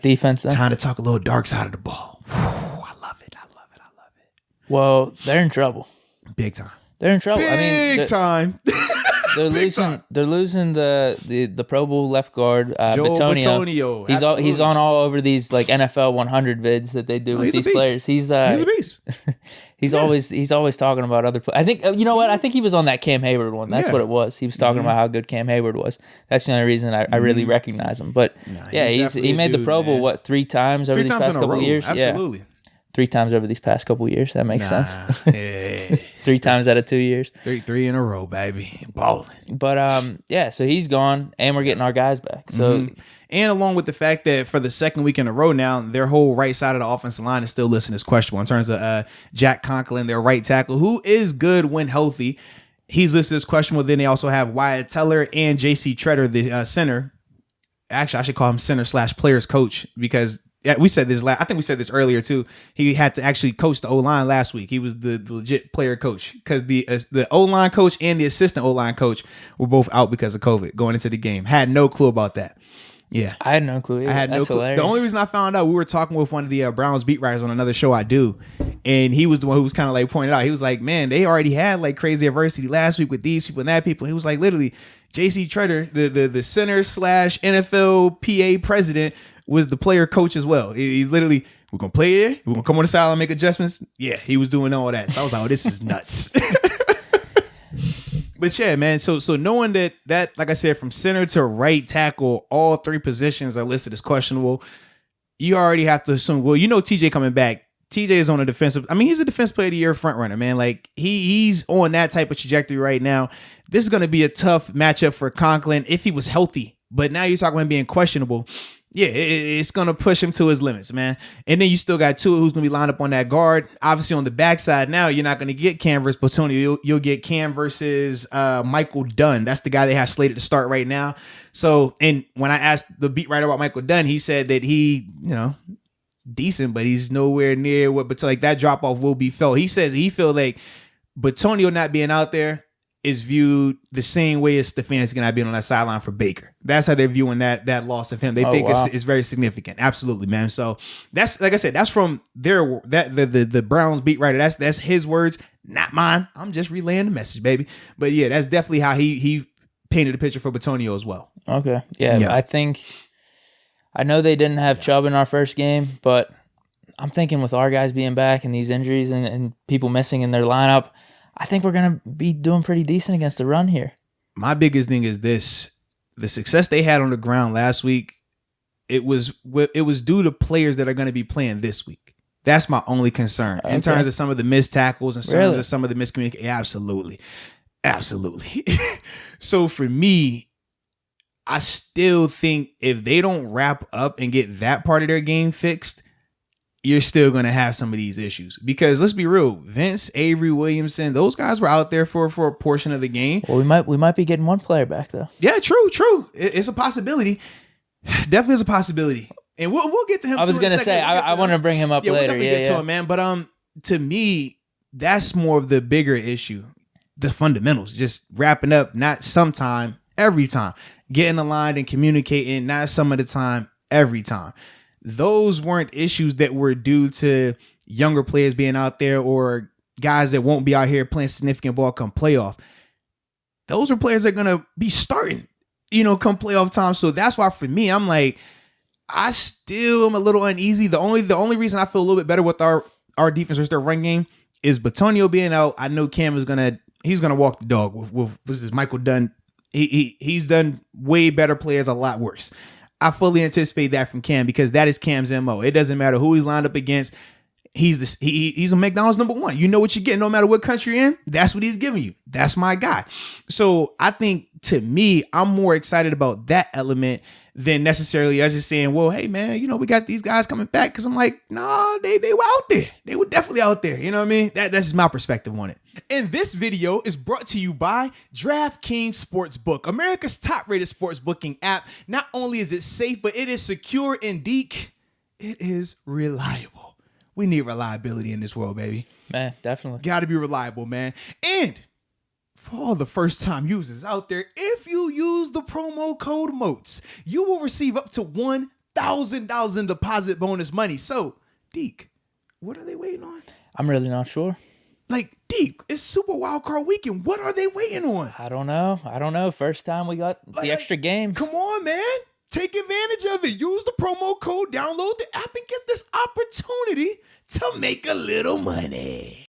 defense then? Time to talk a little dark side of the ball. I love it. Well, they're in trouble. Big time. They're in trouble. Big time. They're losing the Pro Bowl left guard, Joe Bitonio. Bitonio. He's on all over these like NFL 100 vids that they do with these players. He's a beast. He's always talking about other players. I think you know what? I think he was on that Cam Hayward one. That's what it was. He was talking about how good Cam Hayward was. That's the only reason I really recognize him. But he made the Pro Bowl 3 times over these past couple of years. Absolutely. Yeah. 3 times over these past couple of years. That makes sense. 3 times out of 2 years. Three in a row, baby. Balling. But so he's gone, and we're getting our guys back. So, and along with the fact that for the second week in a row now, their whole right side of the offensive line is still listed as questionable in terms of Jack Conklin, their right tackle, who is good when healthy. He's listed as questionable. Then they also have Wyatt Teller and J.C. Treader, the center. Actually, I should call him center/players coach because. Yeah, we said this. I think we said this earlier too. He had to actually coach the O-line last week. He was the legit player coach because the O-line coach and the assistant O-line coach were both out because of COVID going into the game. Had no clue about that. Yeah, I had no clue. I had no clue. Hilarious. The only reason I found out, we were talking with one of the Browns beat writers on another show I do, and he was the one who was kind of like pointed out. He was like, "Man, they already had like crazy adversity last week with these people and that people." He was like, literally, J.C. Treader, the center/NFL PA president, was the player coach as well. He's literally, we're going to play there. We're going to come on the sideline and make adjustments. Yeah, he was doing all that. So I was like, oh, this is nuts. But yeah, man. So knowing that, like I said, from center to right tackle, all 3 positions are listed as questionable, you already have to assume, well, TJ coming back. TJ is on a defensive. I mean, he's a defense player of the year front runner, man. Like he's on that type of trajectory right now. This is going to be a tough matchup for Conklin if he was healthy. But now you're talking about him being questionable. Yeah, it's going to push him to his limits, man. And then you still got Tua, who's going to be lined up on that guard. Obviously, on the backside now, you're not going to get Cam versus Bitonio. You'll get Cam versus Michael Dunn. That's the guy they have slated to start right now. So, and when I asked the beat writer about Michael Dunn, he said that he, decent, but he's nowhere near what, but like that drop off will be felt. He says he feel like Bitonio not being out there is viewed the same way as Stefanski not being on that sideline for Baker. That's how they're viewing that loss of him. They think it's very significant. Absolutely, man. So that's, like I said, that's from the Browns beat writer. That's his words, not mine. I'm just relaying the message, baby. But yeah, that's definitely how he painted a picture for Bitonio as well. Okay. Yeah. I know they didn't have Chubb in our first game, but I'm thinking with our guys being back and these injuries and people missing in their lineup, I think we're going to be doing pretty decent against the run here. My biggest thing is this. The success they had on the ground last week, it was due to players that are going to be playing this week. That's my only concern in terms of some of the missed tackles and terms of some of the miscommunication. Absolutely. Absolutely. So for me, I still think if they don't wrap up and get that part of their game fixed, you're still going to have some of these issues. Because let's be real, Vince, Avery, Williamson, those guys were out there for a portion of the game. Well, we might be getting one player back, though. Yeah, true. It's a possibility. Definitely is a possibility. And we'll get to him. I was going to say, I want to bring him up later. We'll definitely get to him, man. But to me, that's more of the bigger issue. The fundamentals, just wrapping up, not sometime, every time. Getting aligned and communicating, not some of the time, every time. Those weren't issues that were due to younger players being out there or guys that won't be out here playing significant ball come playoff. Those are players that are going to be starting, come playoff time. So that's why for me, I'm like, I still am a little uneasy. The only reason I feel a little bit better with our defense versus their run game is Bitonio being out. I know Cam is he's gonna walk the dog with this Michael Dunn. He's done way better players a lot worse. I fully anticipate that from Cam because that is Cam's MO. It doesn't matter who he's lined up against. He's a McDonald's number one. You know what you're getting no matter what country you're in. That's what he's giving you. That's my guy. So I think to me, I'm more excited about that element than necessarily us just saying, well, hey, man, we got these guys coming back. Because I'm like, no, they were out there. They were definitely out there. You know what I mean? That's just my perspective on it. And this video is brought to you by DraftKings Sportsbook, America's top-rated sports booking app. Not only is it safe, but it is secure and Deke, it is reliable. We need reliability in this world, baby. Man, definitely. Got to be reliable, man. And for all the first-time users out there, if you use the promo code MOATS, you will receive up to $1 $1,000 in deposit bonus money. So, Deke, what are they waiting on? I'm really not sure. Like, Deke, it's Super Wild Card Weekend. What are they waiting on? I don't know. First time we got the extra game. Come on, man. Take advantage of it. Use the promo code, download the app, and get this opportunity to make a little money.